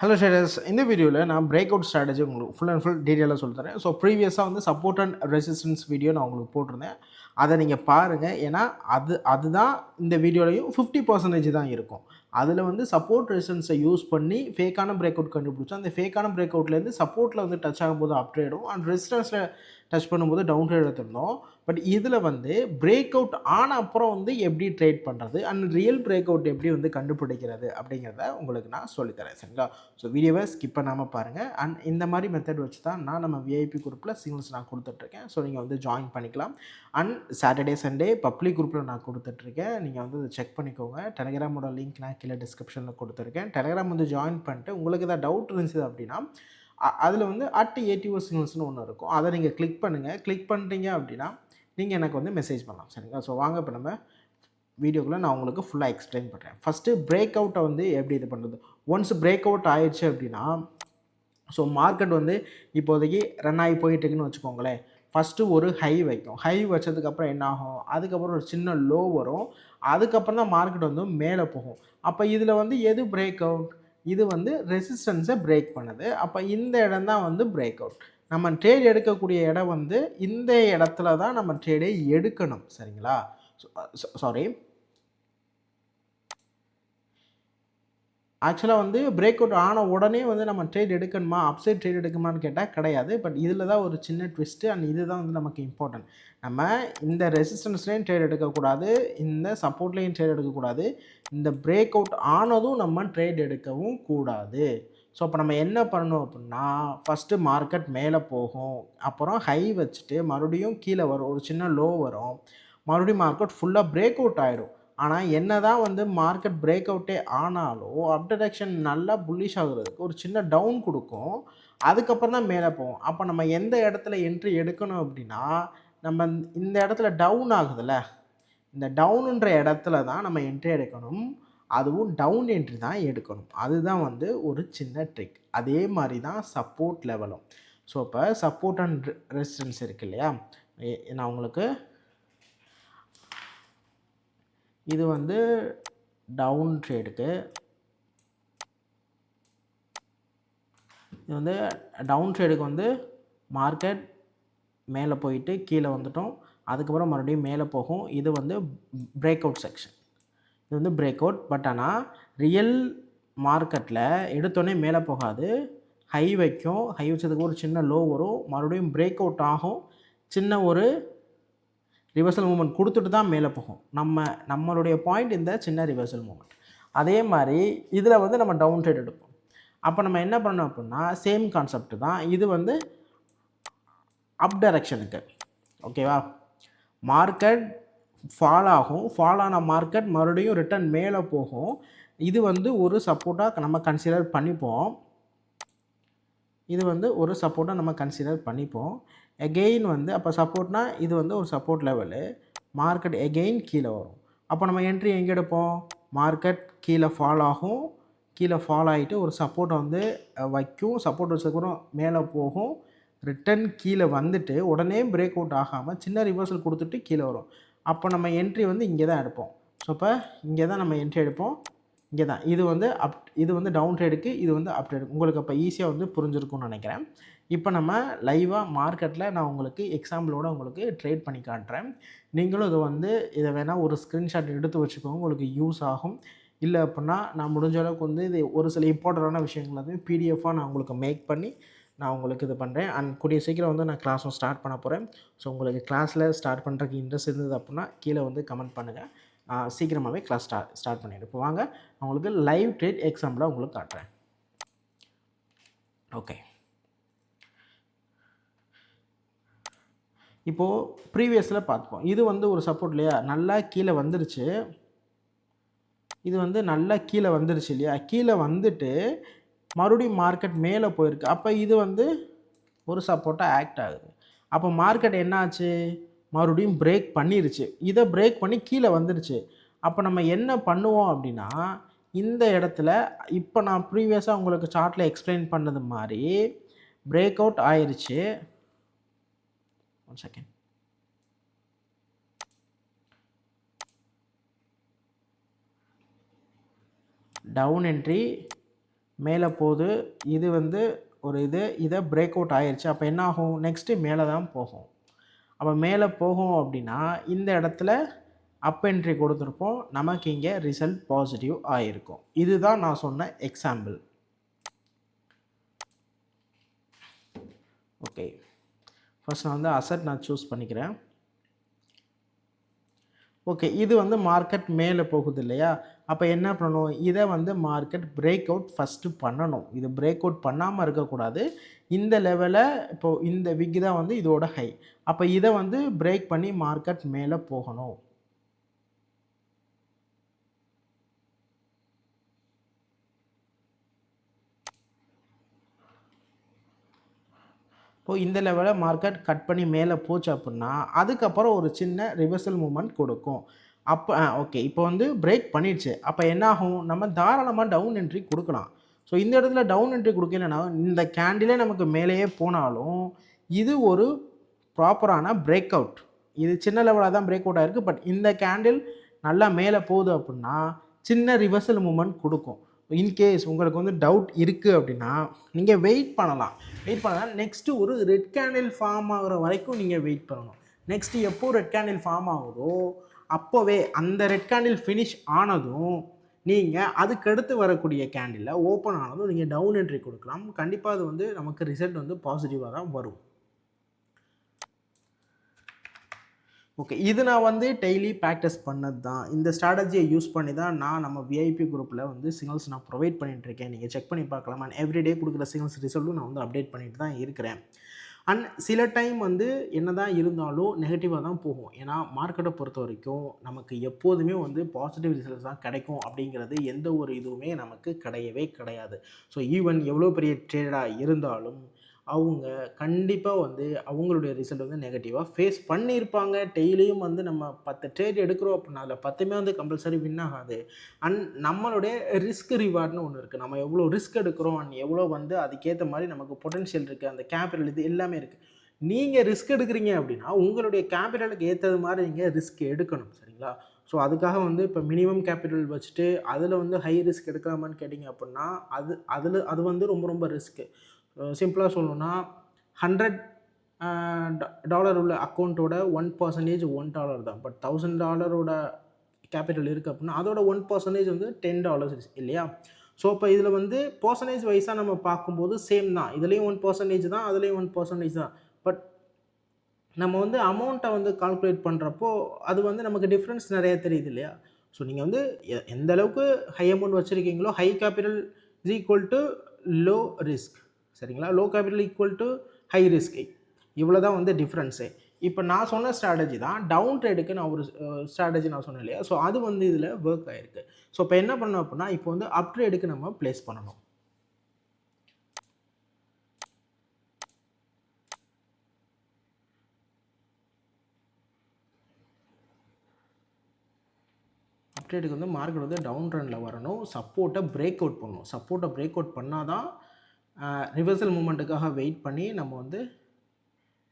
Hello shaders, இந்த வீடியோவில் நான் பிரேக் அவுட் ஸ்ட்ராட்டஜி உங்களுக்கு ஃபுல் அண்ட் ஃபுல் டீட்டெயிலாக சொல்லித்தரேன். ஸோ ப்ரீவியஸாக வந்து சப்போர்ட் அண்ட் ரெசிஸ்டன்ஸ் வீடியோ நான் உங்களுக்கு போட்டிருந்தேன். அதை நீங்கள் பாருங்கள். ஏன்னா அதுதான் இந்த வீடியோலையும் 50% தான் இருக்கும். அதில் வந்து சப்போர்ட் ரெசிஸ்டன்ஸை யூஸ் பண்ணி ஃபேக்கான பிரேக் அவுட் கண்டுபிடிச்சோம். அந்த ஃபேக்கான பிரேக் அவுட்லேருந்து சப்போர்ட்டில் வந்து டச் ஆகும்போது அப் ட்ரேடும் அண்ட் ரெசிஸ்டன்ஸில் டச் பண்ணும்போது டவுன் ட்ரேட் எடுத்திருந்தோம். பட் இதில் வந்து பிரேக் அவுட் ஆன அப்புறம் வந்து எப்படி ட்ரேட் பண்ணுறது அண்ட் ரியல் பிரேக் அவுட் எப்படி வந்து கண்டுபிடிக்கிறது அப்படிங்கிறத உங்களுக்கு நான் சொல்லித்தரேன். சரிங்களா? ஸோ வீடியோவை ஸ்கிப் பண்ணாமல் பாருங்கள். அண்ட் இந்த மாதிரி மெத்தட் வச்சு தான் நான் நம்ம விஐபி குரூப்பில் சிங்கிள்ஸ் நான் கொடுத்துட்ருக்கேன். ஸோ நீங்கள் வந்து ஜாயின் பண்ணிக்கலாம். அண்ட் சாட்டர்டே சண்டே பப்ளிக் குரூப்பில் நான் கொடுத்துட்ருக்கேன். நீங்கள் வந்து அதை செக் பண்ணிக்கோங்க. டெலகிராமோட லிங்க் நான் கீழே டிஸ்கிரிப்ஷனில் கொடுத்துருக்கேன். டெலகிராம் வந்து ஜாயின் பண்ணிட்டு உங்களுக்கு ஏதாவது டவுட் இருந்துச்சு அப்படின்னா அதில் வந்து @ATO சிங்கிள்ஸ்னு ஒன்று இருக்கும். அதை நீங்கள் கிளிக் பண்ணுங்கள். கிளிக் பண்ணிட்டீங்க அப்படின்னா நீங்கள் எனக்கு வந்து மெசேஜ் பண்ணலாம். சரிங்களா? ஸோ வாங்க இப்போ நம்ம வீடியோக்குள்ளே நான் உங்களுக்கு ஃபுல்லாக எக்ஸ்பிளைன் பண்ணுறேன். ஃபஸ்ட்டு பிரேக் அவுட்டை வந்து எப்படி இது பண்ணுறது. ஒன்ஸ் பிரேக் அவுட் ஆயிடுச்சு அப்படின்னா ஸோ மார்க்கெட் வந்து இப்போதைக்கு ரன் ஆகி போயிட்டுருக்குன்னு வச்சுக்கோங்களேன். ஃபஸ்ட்டு ஒரு ஹை வைக்கும். ஹை வச்சதுக்கப்புறம் என்ன ஆகும், அதுக்கப்புறம் ஒரு சின்ன லோ வரும். அதுக்கப்புறம் தான் மார்க்கெட் வந்து மேலே போகும். அப்போ இதில் வந்து எது பிரேக் அவுட், இது வந்து ரெசிஸ்டன்ஸை பிரேக் பண்ணுது. அப்போ இந்த இடம் தான் வந்து பிரேக் அவுட். நம்ம ட்ரேட் எடுக்கக்கூடிய இடம் வந்து இந்த இடத்துல தான் நம்ம ட்ரேடே எடுக்கணும். சரிங்களா? சாரி, ஆக்சுவலாக வந்து பிரேக் அவுட் ஆன உடனே வந்து நம்ம ட்ரேட் எடுக்கணுமா, அப்சைட் ட்ரேட் எடுக்கணுமான்னு கேட்டால் கிடையாது. பட் இதில் தான் ஒரு சின்ன ட்விஸ்ட்டு அண்ட் இதுதான் வந்து நமக்கு இம்பார்ட்டன்ட். நம்ம இந்த ரெசிஸ்டன்ஸ்லேயும் ட்ரேட் எடுக்கக்கூடாது, இந்த சப்போர்ட்லேயும் ட்ரேட் எடுக்கக்கூடாது, இந்த பிரேக் அவுட் ஆனதும் நம்ம ட்ரேட் எடுக்கவும் கூடாது. ஸோ அப்போ நம்ம என்ன பண்ணணும் அப்படின்னா, ஃபஸ்ட்டு மார்க்கெட் மேலே போகும், அப்புறம் ஹை வச்சுட்டு மறுபடியும் கீழே வரும், ஒரு சின்ன லோ வரும், மறுபடியும் மார்க்கெட் ஃபுல்லாக பிரேக் அவுட் ஆகிடும். ஆனால் என்ன தான் வந்து மார்க்கெட் பிரேக் அவுட்டே ஆனாலும் அப் டைரக்ஷன் நல்லா புல்லிஷ் ஆகுறதுக்கு ஒரு சின்ன டவுன் கொடுக்கும். அதுக்கப்புறம் தான் மேலே போகும். அப்போ நம்ம எந்த இடத்துல என்ட்ரி எடுக்கணும் அப்படின்னா, நம்ம இந்த இடத்துல டவுன் ஆகுதுல்ல, இந்த டவுனுன்ற இடத்துல தான் நம்ம என்ட்ரி எடுக்கணும். அதுவும் டவுன் என்ட்ரி தான் எடுக்கணும். அதுதான் வந்து ஒரு சின்ன ட்ரிக். அதே மாதிரி தான் சப்போர்ட் லெவலும். ஸோ இப்போ சப்போர்ட் அண்ட் ரெசிஸ்டன்ஸ் இருக்கு இல்லையா, நான் உங்களுக்கு இது வந்து டவுன் ட்ரேடுக்கு, இது வந்து டவுன் ட்ரேடுக்கு வந்து மார்க்கெட் மேலே போயிட்டு கீழே வந்துட்டோம், அதுக்கப்புறம் மறுபடியும் மேலே போகும். இது வந்து பிரேக் அவுட் செக்ஷன். இது வந்து பிரேக் அவுட். பட் ஆனால் ரியல் மார்க்கெட்டில் எடுத்தோடனே மேலே போகாது, ஹை வைக்கும், ஹை வச்சதுக்கு ஒரு சின்ன லோ வரும், மறுபடியும் பிரேக் அவுட் ஆகும், சின்ன ஒரு ரிவர்சல் மூமெண்ட் கொடுத்துட்டு தான் மேலே போகும். நம்மளுடைய பாயிண்ட் இந்த சின்ன ரிவர்சல் மூமெண்ட். அதே மாதிரி இதில் வந்து நம்ம டவுன் ட்ரேட் எடுப்போம். அப்போ நம்ம என்ன பண்ணோம் அப்படின்னா, சேம் கான்செப்ட் தான். இது வந்து அப் டைரக்ஷனுக்கு, ஓகேவா? மார்க்கெட் ஃபால் ஆகும், ஃபால் ஆன மார்க்கெட் மறுபடியும் ரிட்டர்ன் மேலே போகும். இது வந்து ஒரு சப்போர்ட்டாக நம்ம கன்சிடர் பண்ணிப்போம். இது வந்து ஒரு சப்போர்ட்டாக நம்ம கன்சிடர் பண்ணிப்போம். எகெயின் வந்து அப்போ சப்போர்ட்னா இது வந்து ஒரு சப்போர்ட் லெவலு. மார்க்கெட் எகெயின் கீழே வரும். அப்போ நம்ம என்ட்ரி எங்கே எடுப்போம்? மார்க்கெட் கீழே ஃபால் ஆகும், கீழே ஃபால் ஆகிட்டு ஒரு சப்போர்ட்டை வந்து வைக்கும், சப்போர்ட் வச்சதுக்கப்புறம் மேலே போகும், ரிட்டன் கீழே வந்துட்டு உடனே பிரேக் அவுட் ஆகாமல் சின்ன ரிவர்சல் கொடுத்துட்டு கீழே வரும். அப்போ நம்ம என்ட்ரி வந்து இங்கே தான் எடுப்போம். ஸோ இப்போ இங்கே தான் நம்ம என்ட்ரி எடுப்போம். இங்கே தான் இது வந்து இது வந்து டவுன் ட்ரேடுக்கு, இது வந்து அப் ட்ரேடுக்கு. உங்களுக்கு அப்போ ஈஸியாக வந்து புரிஞ்சிருக்கும்னு நினைக்கிறேன். இப்போ நம்ம லைவாக மார்க்கெட்டில் நான் உங்களுக்கு எக்ஸாம்பிளோடு உங்களுக்கு ட்ரேட் பண்ணி காட்டுறேன். நீங்களும் இதை வேணால் ஒரு ஸ்க்ரீன்ஷாட் எடுத்து வச்சுக்கோங்க, உங்களுக்கு யூஸ் ஆகும். இல்லை அப்படின்னா நான் முடிஞ்ச அளவுக்கு வந்து இது ஒரு சில இம்பார்ட்டண்ட்டான விஷயங்கள் வந்து பிடிஎஃபாக நான் உங்களுக்கு மேக் பண்ணி நான் உங்களுக்கு இது பண்ணுறேன். அண்ட் கூடிய சீக்கிரம் வந்து நான் கிளாஸும் ஸ்டார்ட் பண்ண போகிறேன். ஸோ உங்களுக்கு கிளாஸில் ஸ்டார்ட் பண்ணுறதுக்கு இன்ட்ரெஸ்ட் இருந்தது அப்படின்னா கீழே வந்து கமெண்ட் பண்ணுங்கள். சீக்கிரமாகவே கிளாஸ் ஸ்டார்ட் பண்ணிவிடு. இப்போ வாங்க நான் உங்களுக்கு லைவ் ட்ரேட் எக்ஸாம்பிளாக உங்களுக்கு காட்டுறேன். ஓகே, இப்போது ப்ரீவியஸில் பார்த்துப்போம். இது வந்து ஒரு சப்போர்ட் இல்லையா, நல்லா கீழே வந்துருச்சு. இது வந்து நல்லா கீழே வந்துருச்சு இல்லையா, கீழே வந்துட்டு மறுபடியும் மார்க்கெட் மேலே போயிருக்கு. அப்போ இது வந்து ஒரு சப்போர்ட்டாக ஆக்ட் ஆகுது. அப்போ மார்க்கெட் என்ன ஆச்சு, மறுபடியும் பிரேக் பண்ணிருச்சு. இதை பிரேக் பண்ணி கீழே வந்துருச்சு. அப்போ நம்ம என்ன பண்ணுவோம் அப்படின்னா, இந்த இடத்துல இப்போ நான் ப்ரீவியஸாக உங்களுக்கு சார்ட்டில் எக்ஸ்பிளைன் பண்ணது மாதிரி பிரேக் அவுட் ஆயிடுச்சு. One second. டவுன் என்ட்ரி, மேலே போகுது, இது வந்து ஒரு இதை பிரேக் அவுட் ஆயிடுச்சு. அப்போ என்ன ஆகும், நெக்ஸ்ட்டு மேலே தான் போகும். அப்போ மேலே போகும் அப்படின்னா இந்த இடத்துல அப் என்ட்ரி கொடுத்துருப்போம், நமக்கு இங்கே ரிசல்ட் பாசிட்டிவ் ஆகிருக்கும். இதுதான் நான் சொன்ன எக்ஸாம்பிள். ஓகே, ஃபர்ஸ்ட் நான் வந்து அசட் நான் சூஸ் பண்ணிக்கிறேன். ஓகே, இது வந்து மார்க்கெட் மேலே போகுது இல்லையா, அப்போ என்ன பண்ணணும், இதை வந்து மார்க்கெட் பிரேக் அவுட் ஃபஸ்ட்டு பண்ணணும். இது பிரேக் அவுட் பண்ணாமல் இருக்கக்கூடாது. இந்த லெவலை இப்போது இந்த விக் தான் வந்து இதோட ஹை, அப்போ இதை வந்து பிரேக் பண்ணி மார்க்கெட் மேலே போகணும். இப்போது இந்த லெவலில் மார்க்கெட் கட் பண்ணி மேலே போச்சு அப்படின்னா அதுக்கப்புறம் ஒரு சின்ன ரிவர்சல் மூமெண்ட் கொடுக்கும். அப்போ ஓகே, இப்போ வந்து பிரேக் பண்ணிடுச்சு. அப்போ என்ன ஆகும், நம்ம தாராளமாக டவுன் என்ட்ரி கொடுக்கலாம். ஸோ இந்த இடத்துல டவுன் என்ட்ரி கொடுக்கலன்னா இந்த கேண்டிலே நமக்கு மேலேயே போனாலும் இது ஒரு ப்ராப்பரான பிரேக் அவுட். இது சின்ன லெவலாக தான் பிரேக் அவுட் ஆகிருக்கு. பட் இந்த கேண்டில் நல்லா மேலே போகுது அப்படின்னா சின்ன ரிவர்சல் மூமெண்ட் கொடுக்கும். இன்கேஸ் உங்களுக்கு வந்து டவுட் இருக்குது அப்படின்னா நீங்கள் வெயிட் பண்ணலாம். நெக்ஸ்ட்டு ஒரு ரெட் கேண்டில் ஃபார்ம் ஆகிற வரைக்கும் நீங்கள் வெயிட் பண்ணணும். நெக்ஸ்ட்டு எப்போ ரெட் கேண்டில் ஃபார்ம் ஆகுதோ அப்போவே அந்த ரெட் கேண்டில் ஃபினிஷ் ஆனதும் நீங்கள் அதுக்கடுத்து வரக்கூடிய கேண்டிலில் ஓப்பன் ஆனதும் நீங்கள் டவுன் என்ட்ரி கொடுக்கலாம். கண்டிப்பாக அது வந்து நமக்கு ரிசல்ட் வந்து பாசிட்டிவாக தான் வரும். ஓகே, இது நான் வந்து டெய்லி ப்ராக்டிஸ் பண்ணது தான். இந்த ஸ்ட்ராட்டஜியை யூஸ் பண்ணி தான் நான் நம்ம விஐபி குரூப்பில் வந்து சிக்னல்ஸ் நான் ப்ரொவைட் பண்ணிகிட்ருக்கேன். நீங்கள் செக் பண்ணி பார்க்கலாம். அண்ட் எவ்ரிடே கொடுக்குற சிக்னல்ஸ் ரிசல்ட்டும் நான் வந்து அப்டேட் பண்ணிட்டு தான் இருக்கிறேன். அண்ட் சில டைம் வந்து என்ன தான் இருந்தாலும் நெகட்டிவாக தான் போகும். ஏன்னா மார்க்கெட்டை பொறுத்த வரைக்கும் நமக்கு எப்போதுமே வந்து பாசிட்டிவ் ரிசல்ட்ஸ் தான் கிடைக்கும் அப்படிங்கிறது எந்த ஒரு இதுவுமே நமக்கு கிடையவே கிடையாது. ஸோ ஈவன் எவ்வளோ பெரிய ட்ரேடாக இருந்தாலும் அவங்க கண்டிப்பாக வந்து அவங்களுடைய ரிசல்ட் வந்து நெகட்டிவாக ஃபேஸ் பண்ணியிருப்பாங்க. டெய்லியும் வந்து நம்ம 10 ட்ரேட் எடுக்கிறோம் அப்படின்னா அதில் 10மே வந்து கம்பல்சரி வின் ஆகாது. அண்ட் நம்மளுடைய ரிஸ்க் ரிவார்ட்னு ஒன்று இருக்குது. நம்ம எவ்வளோ ரிஸ்க் எடுக்கிறோம் அண்ட் எவ்வளோ வந்து அதுக்கேற்ற மாதிரி நமக்கு பொட்டன்ஷியல் இருக்குது, அந்த கேபிட்டல் இது எல்லாமே இருக்குது. நீங்கள் ரிஸ்க் எடுக்கிறீங்க அப்படின்னா உங்களுடைய கேபிட்டலுக்கு ஏற்றது மாதிரி நீங்கள் ரிஸ்க் எடுக்கணும். சரிங்களா? ஸோ அதுக்காக வந்து இப்போ மினிமம் கேபிட்டல் வச்சுட்டு அதில் வந்து ஹை ரிஸ்க் எடுக்கலாமான்னு கேட்டிங்க அப்படின்னா அது வந்து ரொம்ப ரொம்ப ரிஸ்க்கு. சிம்பிளாக சொல்லணும்னா $100 உள்ள அக்கௌண்ட்டோட 1% $1 தான். பட் $1000 கேபிட்டல் இருக்குது அப்படின்னா அதோட 1% வந்து $10 இல்லையா? ஸோ இப்போ இதில் வந்து பர்சன்டேஜ் வைஸாக நம்ம பார்க்கும்போது சேம் தான். இதுலேயும் 1% தான், அதுலேயும் 1% தான். பட் நம்ம வந்து அமௌண்ட்டை வந்து கால்குலேட் பண்ணுறப்போ அது வந்து நமக்கு டிஃப்ரென்ஸ் நிறைய தெரியுது இல்லையா? ஸோ நீங்கள் வந்து எந்த அளவுக்கு ஹை அமௌண்ட் வச்சுருக்கீங்களோ high capital is equal to low risk. சரிங்களா? Low capital equal to high risk. இவ்வளோ தான் வந்து டிஃப்ரென்ஸு. இப்போ நான் சொன்ன ஸ்ட்ராட்டஜி தான் டவுன் ட்ரேடுக்கு நான் ஒரு ஸ்ட்ராட்டஜி நான் சொன்னேன் இல்லையா? ஸோ அது வந்து இதில் ஒர்க் ஆகிருக்கு. ஸோ இப்போ என்ன பண்ணணும் அப்படின்னா இப்போ வந்து அப் ட்ரேடுக்கு நம்ம ப்ளேஸ் பண்ணணும். அப் ட்ரேடுக்கு வந்து மார்க்கெட் வந்து டவுன் ட்ரெண்டில் வரணும், சப்போர்ட்டை பிரேக் அவுட் பண்ணணும். சப்போர்ட்டை பிரேக் அவுட் பண்ணால் தான் ரிவர்சல் மூமெண்ட்டுக்காக வெயிட் பண்ணி நம்ம வந்து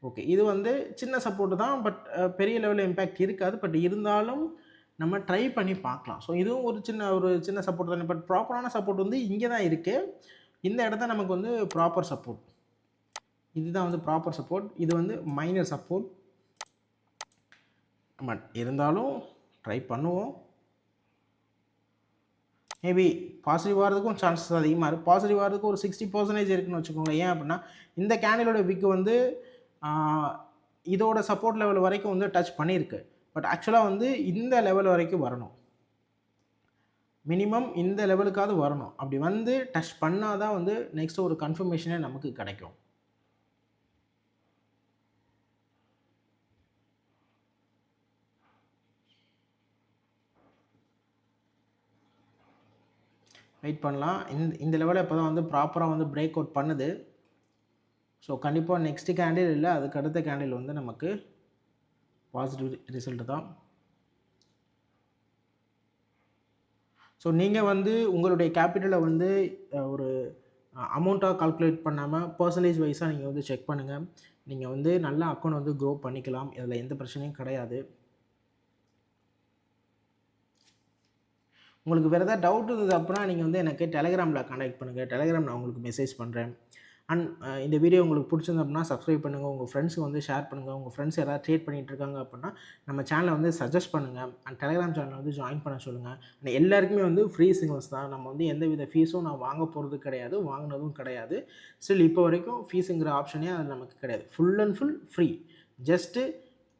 ஓகே, இது வந்து சின்ன சப்போர்ட்டு தான். பட் பெரிய லெவலில் இம்பேக்ட் இருக்காது. பட் இருந்தாலும் நம்ம ட்ரை பண்ணி பார்க்கலாம். ஸோ இதுவும் ஒரு சின்ன சப்போர்ட் தானே. பட் ப்ராப்பரான சப்போர்ட் வந்து இங்கே தான் இருக்குது. இந்த இடத்த நமக்கு வந்து ப்ராப்பர் சப்போர்ட், இதுதான் வந்து ப்ராப்பர் சப்போர்ட். இது வந்து மைனர் சப்போர்ட். பட் இருந்தாலும் ட்ரை பண்ணுவோம். மேபி பாசிட்டிவ் ஆகிறதுக்கும் சான்சஸ் அதிகமாக இருக்குது. பாசிட்டிவ் ஆகிறதுக்கு ஒரு 60% இருக்குதுன்னு வச்சுக்கோங்களேன். ஏன் அப்படின்னா இந்த கேண்டிலோட விக் வந்து இதோட சப்போர்ட் லெவல் வரைக்கும் வந்து டச் பண்ணியிருக்கு. பட் ஆக்சுவலாக வந்து இந்த லெவல் வரைக்கும் வரணும். மினிமம் இந்த லெவலுக்காவது வரணும். அப்படி வந்து டச் பண்ணால் தான் வந்து நெக்ஸ்ட் ஒரு கன்ஃபர்மேஷனே நமக்கு கிடைக்கும். வெயிட் பண்ணலாம். இந்த லெவலில் இப்போ தான் வந்து ப்ராப்பராக வந்து பிரேக் அவுட் பண்ணுது. ஸோ கண்டிப்பாக நெக்ஸ்ட் கேண்டில் இல்லை அதுக்கு அடுத்த கேண்டில் வந்து நமக்கு பாசிட்டிவ் ரிசல்ட் தான். ஸோ நீங்கள் வந்து உங்களுடைய கேபிட்டலை வந்து ஒரு அமௌண்ட்டாக கால்குலேட் பண்ணாமல் பர்சன்டேஜ் வைஸாக நீங்கள் வந்து செக் பண்ணுங்கள். நீங்கள் வந்து நல்ல அக்கௌண்ட் வந்து க்ரோ பண்ணிக்கலாம். இதில் எந்த பிரச்சனையும் கிடையாது. உங்களுக்கு வேறு ஏதாவது டவுட் இருந்தது அப்படின்னா நீங்கள் வந்து எனக்கு டெலகிராமில் கான்டாக்ட் பண்ணுங்கள். டெலகிராம் நான் உங்களுக்கு மெசேஜ் பண்ணுறேன். அண்ட் இந்த வீடியோ உங்களுக்கு பிடிச்சிருந்தது அப்படின்னா சப்ஸ்கிரைப் பண்ணுங்கள். உங்கள் ஃப்ரெண்ட்ஸுக்கு வந்து ஷேர் பண்ணுங்கள். உங்கள் ஃப்ரெண்ட்ஸ் யாராவது ட்ரேட் பண்ணிகிட்டு இருக்காங்க அப்படின்னா நம்ம சேனலை வந்து சஜஸ்ட் பண்ணுங்கள். அண்ட் டெலகிராம் சேனலை வந்து ஜாயின் பண்ண சொல்லுங்கள். அண்ட் எல்லாருக்குமே வந்து ஃப்ரீ சிக்னல்ஸ் தான். நம்ம வந்து எந்த வித ஃபீஸும் நான் வாங்க போகிறது கிடையாது, வாங்கினதும் கிடையாது. ஸ்டில் இப்போ வரைக்கும் ஃபீஸுங்கிற ஆப்ஷனே அது நமக்கு கிடையாது. Full and full free. Just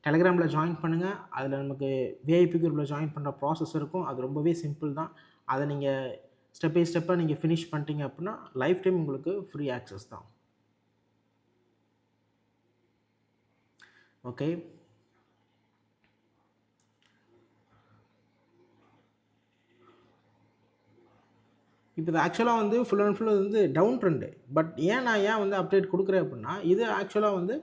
டெலகிராமில் ஜாயின் பண்ணுங்கள். அதில் நமக்கு விஐபி குரூப்பில் ஜாயின் பண்ணுற ப்ராசஸ் இருக்கும். அது ரொம்பவே சிம்பிள் தான். அதை நீங்கள் ஸ்டெப் பை ஸ்டெப்பாக நீங்கள் ஃபினிஷ் பண்ணிட்டீங்க அப்படின்னா லைஃப் டைம் உங்களுக்கு ஃப்ரீ ஆக்சஸ் தான். ஓகே, இப்போ இது ஆக்சுவலாக வந்து ஃபுல் அண்ட் ஃபுல் வந்து டவுன் ட்ரெண்டு. பட் நான் வந்து அப்டேட் கொடுக்குறேன் அப்படின்னா இது ஆக்சுவலாக வந்து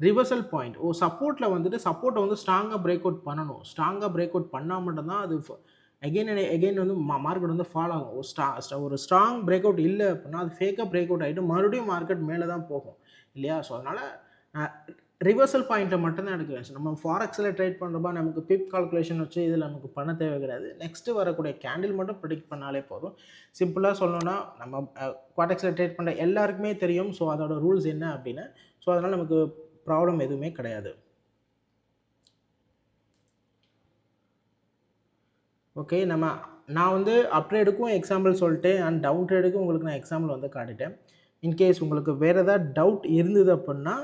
ரிவர்சல் பாயிண்ட். சப்போர்ட்டில் வந்துட்டு சப்போர்ட்டை வந்து ஸ்ட்ராங்காக பிரேக் அவுட் பண்ணணும். ஸ்ட்ராங்காக பிரேக் அவுட் பண்ணால் மட்டும்தான் அது அகெயின் அண்ட் அகெயின் வந்து மார்க்கெட் வந்து ஃபாலோ ஆகும். ஒரு ஸ்ட்ராங் பிரேக் அவுட் இல்லை அப்படின்னா அது ஃபேக்காக பிரேக் அவுட் ஆகிட்டு மறுபடியும் மார்க்கெட் மேலே தான் போகும் இல்லையா? ஸோ அதனால் ரிவர்சல் பாயிண்ட்டை மட்டும்தான் எடுக்கிறேன். நம்ம ஃபாரெக்ஸில் ட்ரேட் பண்ணுறப்ப நமக்கு பிப் கால்குலேஷன் வச்சு இதில் நமக்கு பண்ண தேவை கிடையாது. நெக்ஸ்ட்டு வரக்கூடிய கேண்டில் மட்டும் ப்ரெடிக்ட் பண்ணாலே போதும். சிம்பிளாக சொல்லணும்னா நம்ம குவாட்டெக்ஸில் ட்ரேட் பண்ணுற எல்லாருக்குமே தெரியும். ஸோ அதோட ரூல்ஸ் என்ன அப்படின்னு. ஸோ அதனால் நமக்கு ப்ராப்ளம் எதுவுமே கிடையாது. ஓகே, நான் வந்து அப் ட்ரேடுக்கும் எக்ஸாம்பிள் சொல்லிட்டேன். அண்ட் டவுன் ட்ரேடுக்கும் உங்களுக்கு நான் எக்ஸாம்பிள் வந்து காட்டிட்டேன். இன்கேஸ் உங்களுக்கு வேறு ஏதாவது டவுட் இருந்தது அப்படின்னா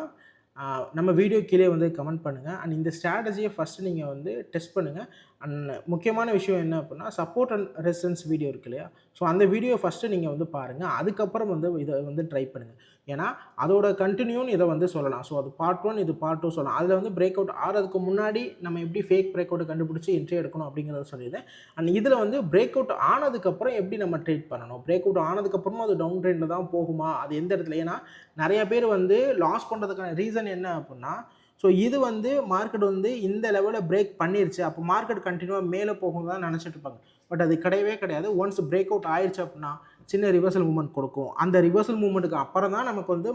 நம்ம வீடியோ கீழே வந்து கமெண்ட் பண்ணுங்கள். அண்ட் இந்த ஸ்ட்ராட்டஜியை ஃபஸ்ட்டு நீங்கள் வந்து டெஸ்ட் பண்ணுங்கள். அண்ட் முக்கியமான விஷயம் என்ன அப்படின்னா சப்போர்ட் அண்ட் ரெசிஸ்டன்ஸ் வீடியோ இருக்கு இல்லையா? ஸோ அந்த வீடியோ ஃபஸ்ட்டு நீங்கள் வந்து பாருங்கள். அதுக்கப்புறம் வந்து இதை வந்து ட்ரை பண்ணுங்கள். ஏன்னா அதோட கண்டினியூன்னு இதை வந்து சொல்லலாம். ஸோ அது பார்ட் 1, இது பார்ட் 2 சொல்லலாம். அதில் வந்து பிரேக் அவுட் ஆகிறதுக்கு முன்னாடி நம்ம எப்படி ஃபேக் பிரேக் அவுட்டை கண்டுபிடிச்சி என்ட்ரி எடுக்கணும் அப்படிங்கிறத சொல்லியிருந்தேன். அண்ட் இதில் வந்து பிரேக் அவுட் ஆனதுக்கப்புறம் எப்படி நம்ம ட்ரேட் பண்ணணும், பிரேக் அவுட் ஆனதுக்கப்புறமா அது டவுன் ட்ரெண்டில் தான் போகுமா, அது எந்த இடத்துல? ஏன்னா நிறைய பேர் வந்து லாஸ் பண்ணுறதுக்கான ரீசன் என்ன அப்படின்னா ஸோ இது வந்து மார்க்கெட் வந்து இந்த லெவலில் பிரேக் பண்ணிருச்சு, அப்போ மார்க்கெட் கண்டினியூவாக மேலே போகும் தான் நினச்சிட்டு இருப்பாங்க. பட் அது கிடையவே கிடையாது. ஒன்ஸ் பிரேக் அவுட் ஆயிடுச்சு அப்படின்னா சின்ன ரிவர்சல் மூவ்மெண்ட் கொடுக்கும். அந்த ரிவர்சல் மூவ்மெண்ட்டுக்கு அப்புறம் தான் நமக்கு வந்து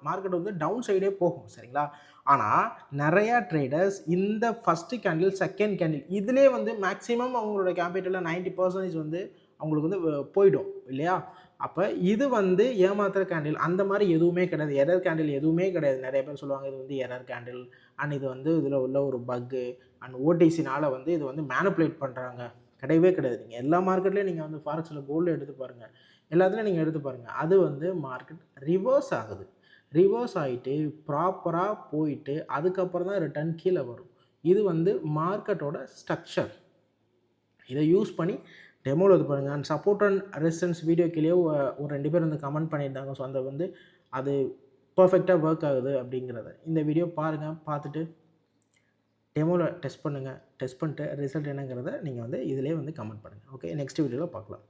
மார்க்கெட் வந்து டவுன் சைடே போகும். சரிங்களா? ஆனால் நிறையா ட்ரேடர்ஸ் இந்த ஃபஸ்ட்டு கேண்டில், செகண்ட் கேண்டில் இதிலே வந்து மேக்ஸிமம் அவங்களோட கேபிட்டலில் 90% வந்து அவங்களுக்கு வந்து போயிடும் இல்லையா? அப்போ இது வந்து ஏமாத்துற கேண்டில் அந்த மாதிரி எதுவுமே கிடையாது. எரர் கேண்டில் எதுவுமே கிடையாது. நிறைய பேர் சொல்லுவாங்க இது வந்து எரர் கேண்டில் அண்ட் இது வந்து இதில் உள்ள ஒரு பக்கு அண்ட் ஓடிசினால் வந்து இது வந்து மேனிப்புலேட் பண்ணுறாங்க. கிடையவே கிடையாது. நீங்கள் எல்லா மார்க்கெட்லேயும் நீங்கள் வந்து ஃபாரெக்ஸில் கோல்டு எடுத்து பாருங்கள், எல்லாத்துலேயும் நீங்கள் எடுத்து பாருங்கள். அது வந்து மார்க்கெட் ரிவர்ஸ் ஆகுது. ரிவர்ஸ் ஆகிட்டு ப்ராப்பராக போயிட்டு அதுக்கப்புறம் தான் ரிட்டர்ன் கீழே வரும். இது வந்து மார்க்கெட்டோட ஸ்ட்ரக்சர். இதை யூஸ் பண்ணி டெமோவில் இது பாருங்கள். And support and resistance video கீழே ஒரு 2 பேர் வந்து கமெண்ட் பண்ணியிருந்தாங்க. ஸோ அந்த வந்து அது பர்ஃபெக்டாக ஒர்க் ஆகுது அப்படிங்கிறத இந்த வீடியோ பாருங்கள். பார்த்துட்டு டெமோவில் டெஸ்ட் பண்ணுங்கள். டெஸ்ட் பண்ணிட்டு ரிசல்ட் என்னங்கிறத நீங்கள் வந்து இதிலே வந்து கமெண்ட் பண்ணுங்கள். ஓகே, நெக்ஸ்ட் வீடியோவில் பார்க்கலாம்.